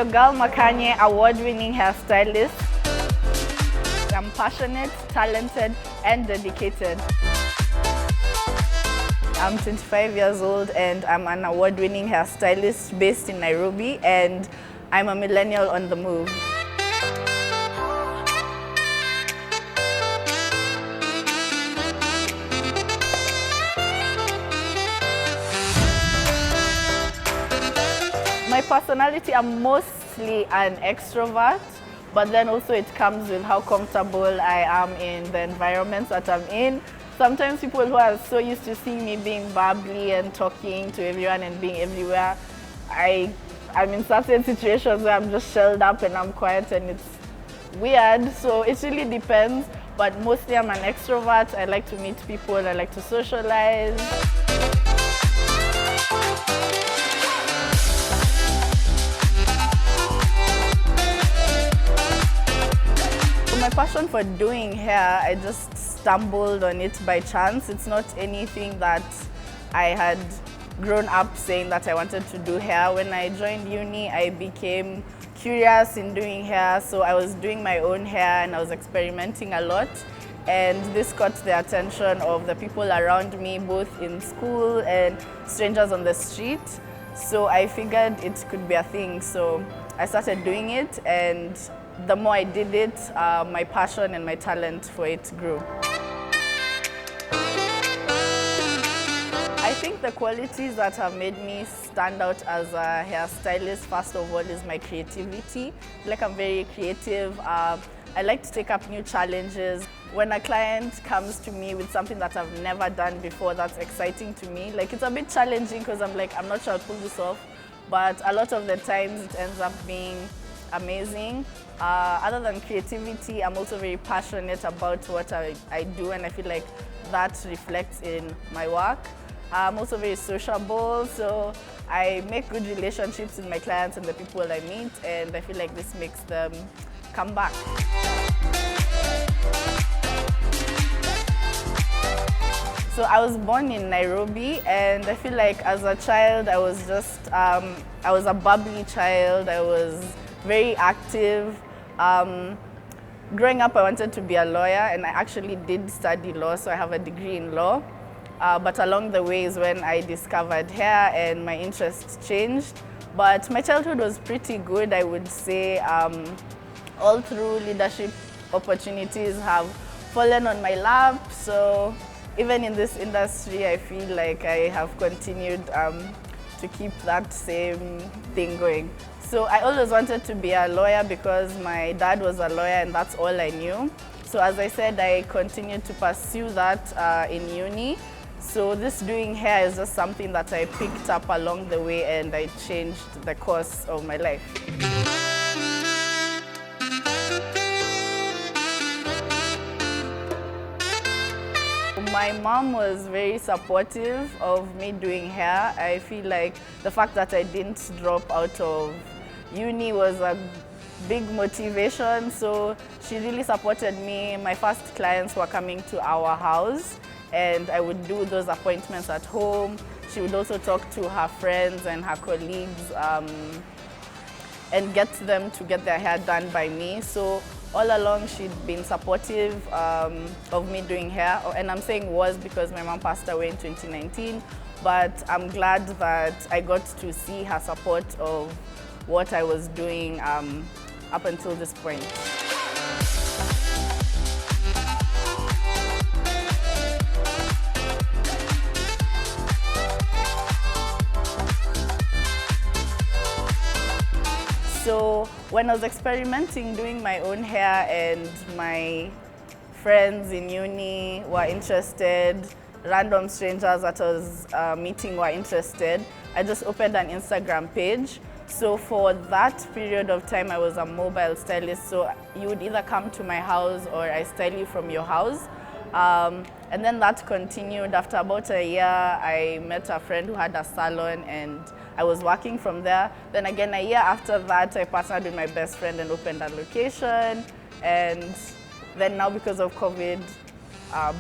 your girl Makanye, award-winning hairstylist. I'm passionate, talented, and dedicated. I'm 25 years old and I'm an award-winning hairstylist based in Nairobi, and I'm a millennial on the move. My personality, I'm mostly an extrovert, but then also it comes with how comfortable I am in the environments that I'm in. Sometimes people who are so used to seeing me being bubbly and talking to everyone and being everywhere, I'm in certain situations where I'm just shelled up and I'm quiet and it's weird. So it really depends, but mostly I'm an extrovert. I like to meet people, I like to socialize. My passion for doing hair, I just stumbled on it by chance. It's not anything that I had grown up saying that I wanted to do hair. When I joined uni, I became curious in doing hair, so I was doing my own hair and I was experimenting a lot. And this caught the attention of the people around me, both in school and strangers on the street. So I figured it could be a thing, so I started doing it, and the more I did it, my passion and my talent for it grew. I think the qualities that have made me stand out as a hairstylist, first of all, is my creativity. Like, I'm very creative. I like to take up new challenges. When a client comes to me with something that I've never done before, that's exciting to me. Like, it's a bit challenging because I'm like, I'm not sure I'll pull this off, but a lot of the times it ends up being amazing. Other than creativity, I'm also very passionate about what I do, and I feel like that reflects in my work. I'm also very sociable, so I make good relationships with my clients and the people I meet, and I feel like this makes them come back. So I was born in Nairobi, and I feel like as a child I was just, I was a bubbly child. I was very active. Growing up, I wanted to be a lawyer, and I actually did study law, so I have a degree in law. But along the way is when I discovered hair and my interests changed. But my childhood was pretty good, I would say. All through, leadership opportunities have fallen on my lap. So even in this industry, I feel like I have continued to keep that same thing going. So I always wanted to be a lawyer because my dad was a lawyer and that's all I knew. So as I said, I continued to pursue that in uni. So this doing hair is just something that I picked up along the way, and I changed the course of my life. My mom was very supportive of me doing hair. I feel like the fact that I didn't drop out of uni was a big motivation, so she really supported me. My first clients were coming to our house, and I would do those appointments at home. She would also talk to her friends and her colleagues and get them to get their hair done by me. So all along she'd been supportive of me doing hair, and I'm saying was because my mom passed away in 2019, but I'm glad that I got to see her support of what I was doing up until this point. So when I was experimenting doing my own hair and my friends in uni were interested, random strangers that I was meeting were interested, I just opened an Instagram page. So for that period of time, I was a mobile stylist. So you would either come to my house or I style you from your house. And then that continued. After about a year, I met a friend who had a salon and I was working from there. Then again, a year after that, I partnered with my best friend and opened a location. And then now, because of COVID,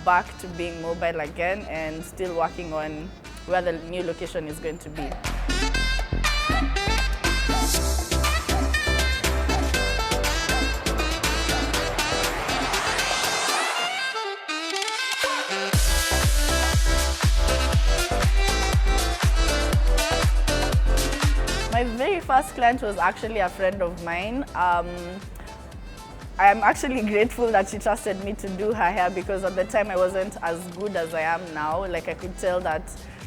back to being mobile again and still working on where the new location is going to be. first client was actually a friend of mine. I'm actually grateful that she trusted me to do her hair, because at the time I wasn't as good as I am now. Like, I could tell that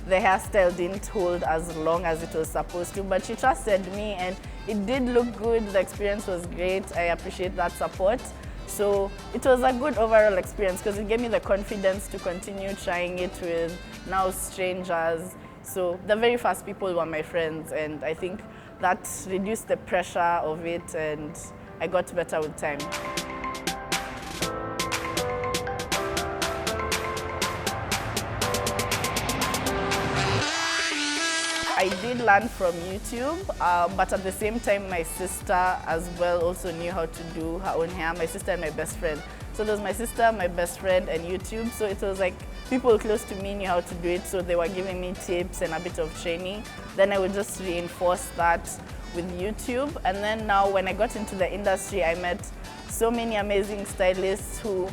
the hairstyle didn't hold as long as it was supposed to, but she trusted me and it did look good. The experience was great. I appreciate that support. So it was a good overall experience because it gave me the confidence to continue trying it with now strangers. So the very first people were my friends, and I think that reduced the pressure of it, and I got better with time. I did learn from YouTube, but at the same time, my sister as well also knew how to do her own hair. My sister and my best friend. So there was my sister, my best friend, and YouTube. So it was like people close to me knew how to do it, so they were giving me tips and a bit of training. Then I would just reinforce that with YouTube. And then now when I got into the industry, I met so many amazing stylists who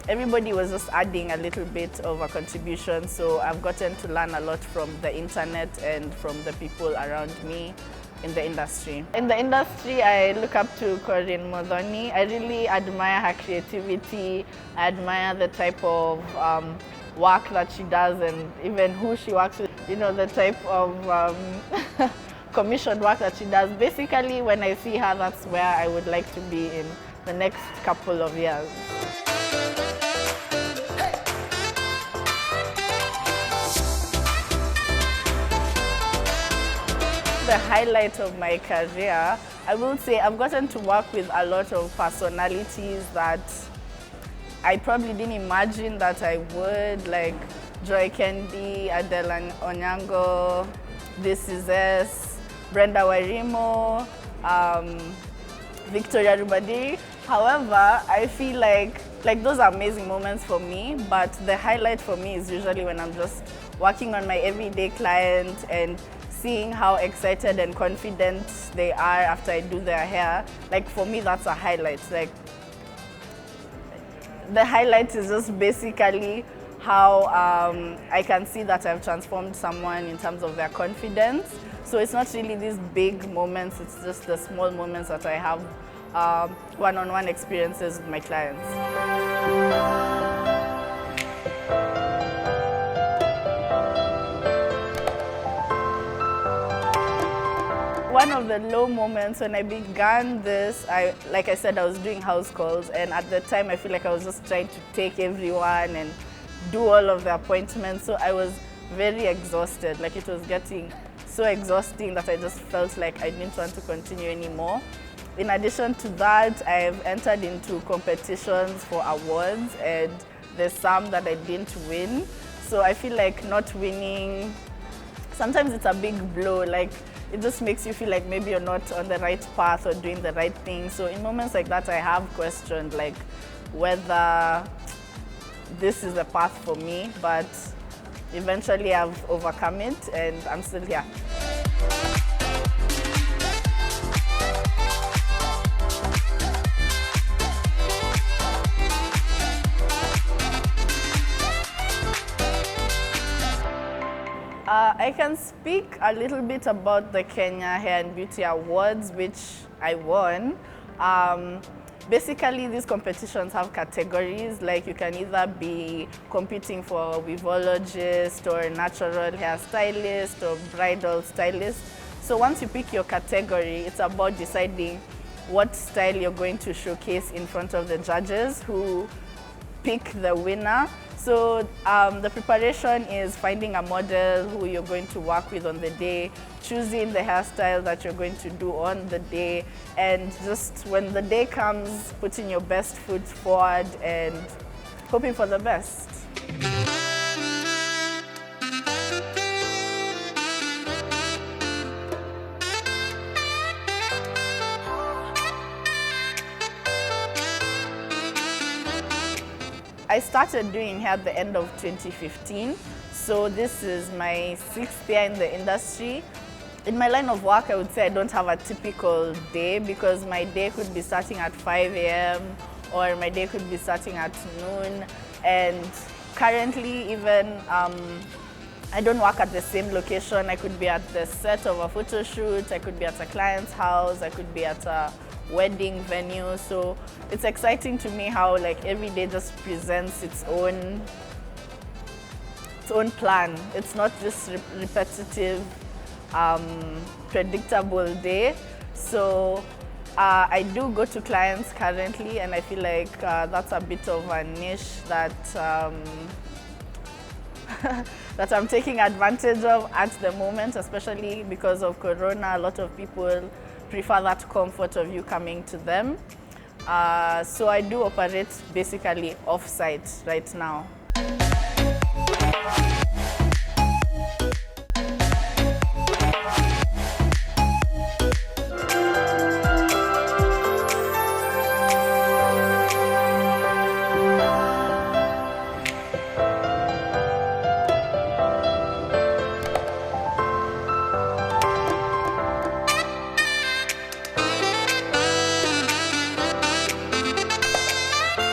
everybody was just adding a little bit of a contribution. So I've gotten to learn a lot from the internet and from the people around me in the industry. In the industry, I look up to Corinne Modhoni. I really admire her creativity. I admire the type of work that she does and even who she works with. You know, the type of commissioned work that she does. Basically, when I see her, that's where I would like to be in the next couple of years. The highlight of my career, I will say I've gotten to work with a lot of personalities that I probably didn't imagine that I would, like Joy Kendi, Adela Onyango, This Is S, Brenda Warimo, Victoria Rubadiri. However, I feel like those are amazing moments for me, but the highlight for me is usually when I'm just working on my everyday client and seeing how excited and confident they are after I do their hair. Like, for me, that's a highlight. Like, the highlight is just basically how I can see that I've transformed someone in terms of their confidence. So it's not really these big moments, it's just the small moments that I have one-on-one experiences with my clients. One of the low moments when I began this, like I said, I was doing house calls, and at the time I feel like I was just trying to take everyone and do all of the appointments, so I was very exhausted. Like, it was getting so exhausting that I just felt like I didn't want to continue anymore. In addition to that, I've entered into competitions for awards, and there's some that I didn't win. So I feel like not winning, sometimes it's a big blow. Like, it just makes you feel like maybe you're not on the right path or doing the right thing. So in moments like that, I have questioned like whether this is the path for me, but eventually I've overcome it and I'm still here. I can speak a little bit about the Kenya Hair and Beauty Awards, which I won. Basically, these competitions have categories, like you can either be competing for weavologist or natural hairstylist or bridal stylist. So once you pick your category, it's about deciding what style you're going to showcase in front of the judges who pick the winner. So the preparation is finding a model who you're going to work with on the day, choosing the hairstyle that you're going to do on the day, and just when the day comes, putting your best foot forward and hoping for the best. I started doing hair at the end of 2015, so this is my 6th year in the industry. In my line of work, I would say I don't have a typical day because my day could be starting at 5 a.m. or my day could be starting at noon. And currently, even I don't work at the same location. I could be at the set of a photo shoot, I could be at a client's house, I could be at a wedding venue. So it's exciting to me how like every day just presents its own plan. It's not just repetitive, predictable day. So I do go to clients currently, and I feel like that's a bit of a niche that that I'm taking advantage of at the moment, especially because of Corona. A lot of people prefer that comfort of you coming to them. So I do operate basically off-site right now.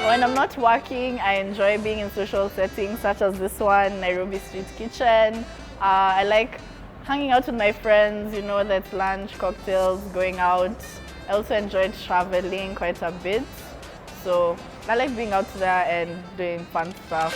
When I'm not working, I enjoy being in social settings such as this one, Nairobi Street Kitchen. I like hanging out with my friends, you know, that's lunch, cocktails, going out. I also enjoy traveling quite a bit. So I like being out there and doing fun stuff.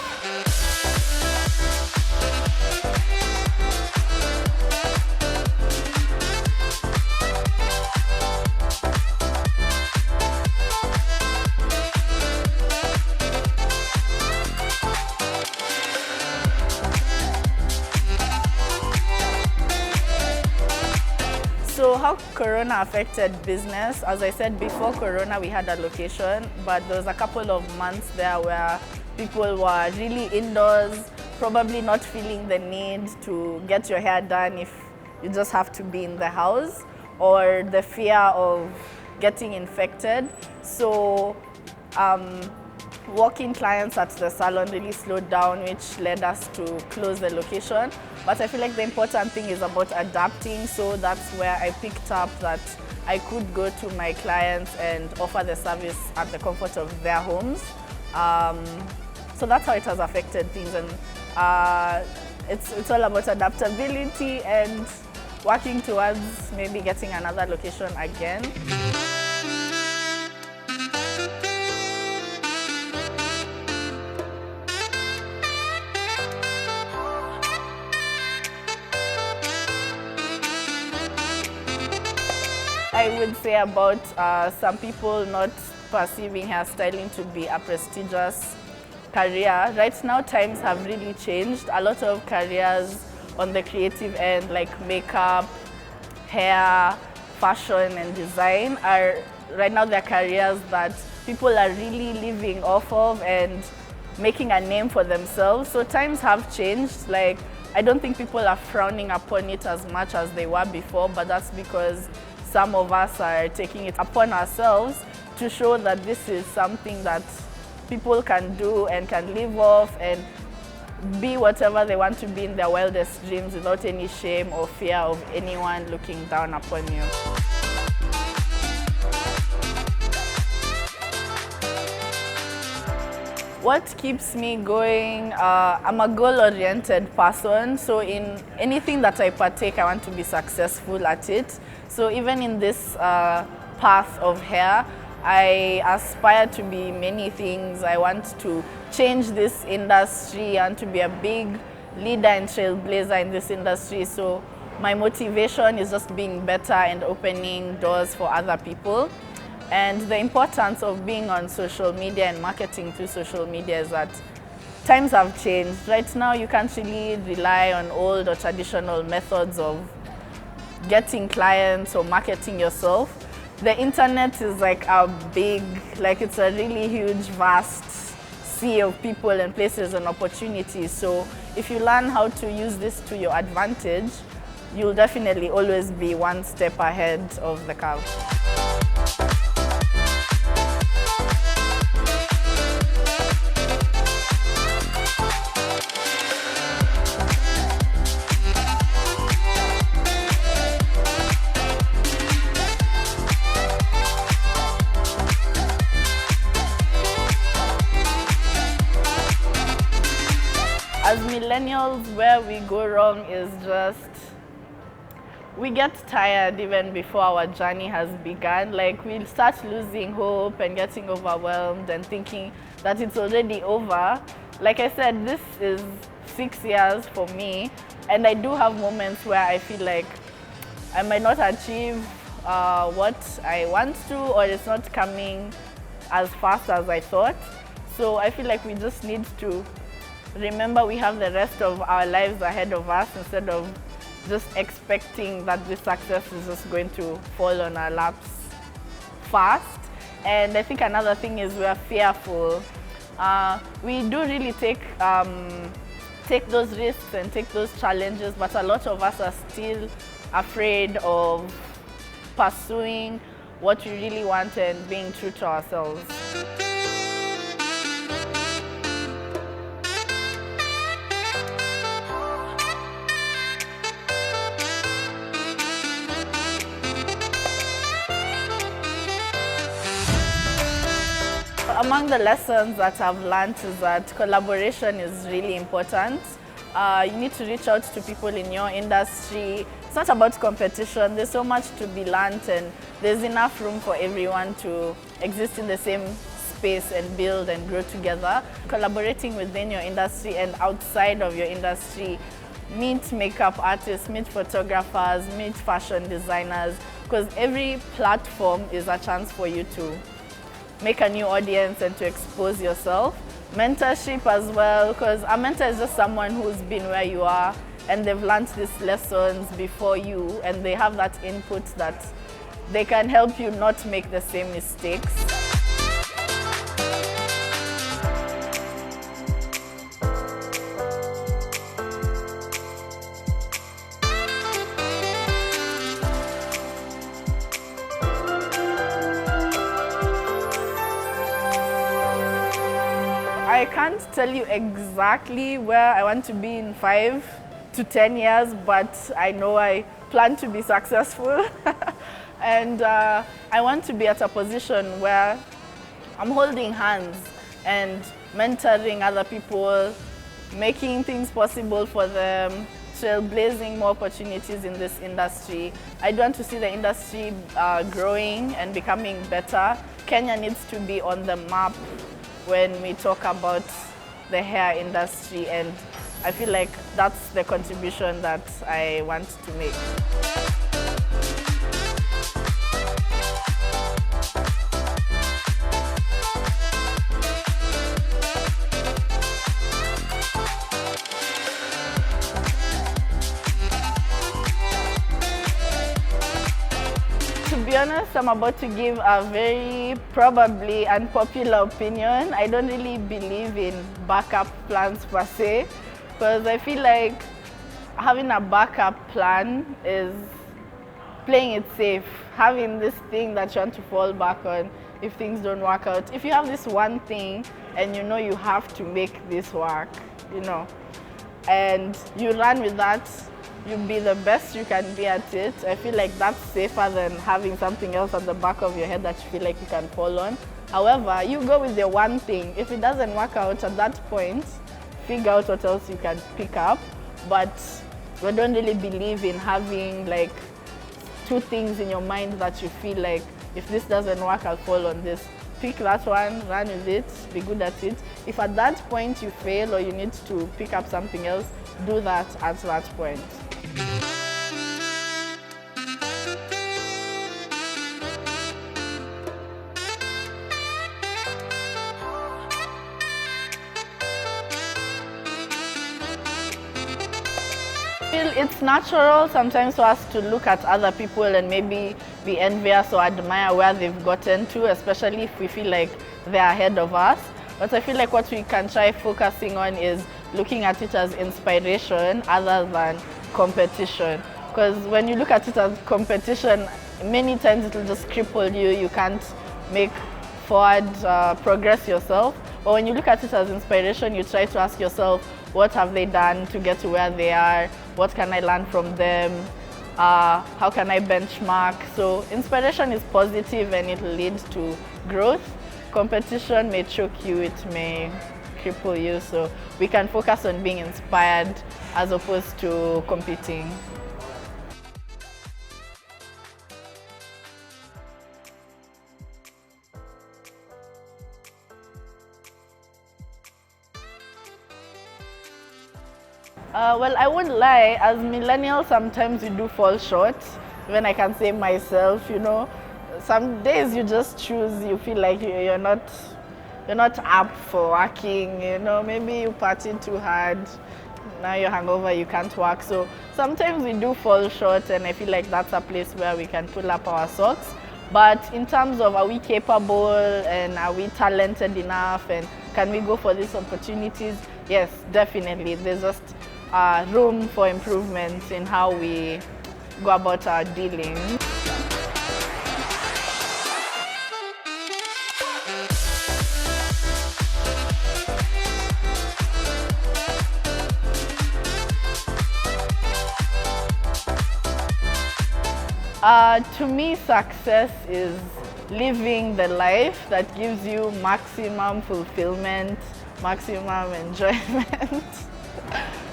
So how Corona affected business? As I said, before Corona, we had a location, but there was a couple of months there where people were really indoors, probably not feeling the need to get your hair done if you just have to be in the house, or the fear of getting infected. So walk-in clients at the salon really slowed down, which led us to close the location. But I feel like the important thing is about adapting, so that's where I picked up that I could go to my clients and offer the service at the comfort of their homes. So that's how it has affected things, and it's all about adaptability and working towards maybe getting another location again. I would say about some people not perceiving hairstyling to be a prestigious career. Right now, times have really changed. A lot of careers on the creative end, like makeup, hair, fashion, and design, are right now they're careers that people are really living off of and making a name for themselves. So times have changed. Like, I don't think people are frowning upon it as much as they were before, but that's because some of us are taking it upon ourselves to show that this is something that people can do and can live off and be whatever they want to be in their wildest dreams without any shame or fear of anyone looking down upon you. What keeps me going? I'm a goal-oriented person, so in anything that I partake, I want to be successful at it. So even in this path of hair, I aspire to be many things. I want to change this industry and to be a big leader and trailblazer in this industry. So my motivation is just being better and opening doors for other people. And the importance of being on social media and marketing through social media is that times have changed. Right now, you can't really rely on old or traditional methods of getting clients or marketing yourself. The internet is like it's a really huge, vast sea of people and places and opportunities. So if you learn how to use this to your advantage, you'll definitely always be one step ahead of the curve. As millennials, where we go wrong is just we get tired even before our journey has begun. Like, we start losing hope and getting overwhelmed and thinking that it's already over. Like I said, this is 6 years for me, and I do have moments where I feel like I might not achieve what I want to, or it's not coming as fast as I thought. So I feel like we just need to remember we have the rest of our lives ahead of us, instead of just expecting that this success is just going to fall on our laps fast. And I think another thing is we are fearful. We do really take those risks and take those challenges, but a lot of us are still afraid of pursuing what we really want and being true to ourselves. Among the lessons that I've learned is that collaboration is really important. You need to reach out to people in your industry. It's not about competition. There's so much to be learned, and there's enough room for everyone to exist in the same space and build and grow together. Collaborating within your industry and outside of your industry. Meet makeup artists, meet photographers, meet fashion designers, because every platform is a chance for you to make a new audience and to expose yourself. Mentorship as well, because a mentor is just someone who's been where you are and they've learned these lessons before you, and they have that input that they can help you not make the same mistakes. I can't tell you exactly where I want to be in 5 to 10 years, but I know I plan to be successful. And I want to be at a position where I'm holding hands and mentoring other people, making things possible for them, trailblazing more opportunities in this industry. I do want to see the industry growing and becoming better. Kenya needs to be on the map when we talk about the hair industry, and I feel like that's the contribution that I want to make. To be honest, I'm about to give a very probably unpopular opinion. I don't really believe in backup plans per se, because I feel like having a backup plan is playing it safe, having this thing that you want to fall back on if things don't work out. If you have this one thing and you know you have to make this work, and you run with that, you be the best you can be at it. I feel like that's safer than having something else at the back of your head that you feel like you can fall on. However, you go with the one thing. If it doesn't work out at that point, figure out what else you can pick up. But we don't really believe in having like 2 things in your mind that you feel like, if this doesn't work, I'll fall on this. Pick that one, run with it, be good at it. If at that point you fail or you need to pick up something else, do that at that point. It's natural sometimes for us to look at other people and maybe be envious or admire where they've gotten to, especially if we feel like they're ahead of us. But I feel like what we can try focusing on is looking at it as inspiration other than competition. Because when you look at it as competition, many times it will just cripple you. You can't make forward progress yourself. But when you look at it as inspiration, you try to ask yourself, what have they done to get to where they are? What can I learn from them? How can I benchmark? So inspiration is positive and it will lead to growth. Competition may choke you, it may cripple you, so we can focus on being inspired as opposed to competing. Well, I won't lie, as millennials, sometimes we do fall short. When I can say myself, you know, some days you just choose, you feel like you're not up for working, you know, maybe you partied too hard, now you're hungover, you can't work. So sometimes we do fall short, and I feel like that's a place where we can pull up our socks. But in terms of, are we capable and are we talented enough and can we go for these opportunities? Yes, definitely. There's just room for improvement in how we go about our dealing. To me, success is living the life that gives you maximum fulfillment, maximum enjoyment.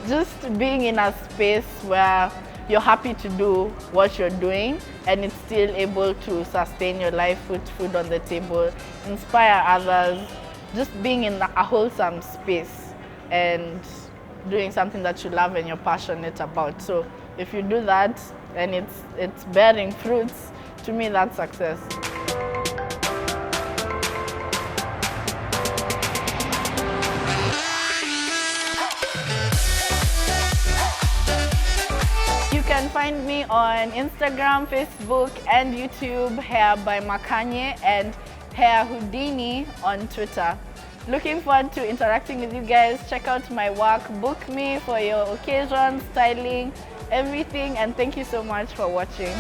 Just being in a space where you're happy to do what you're doing and it's still able to sustain your life, put food on the table, inspire others, just being in a wholesome space and doing something that you love and you're passionate about. So if you do that and it's bearing fruits, to me that's success. You can find me on Instagram, Facebook, and YouTube, Hair by Makanye, and Hair Houdini on Twitter. Looking forward to interacting with you guys. Check out my work, book me for your occasions, styling, everything, and thank you so much for watching.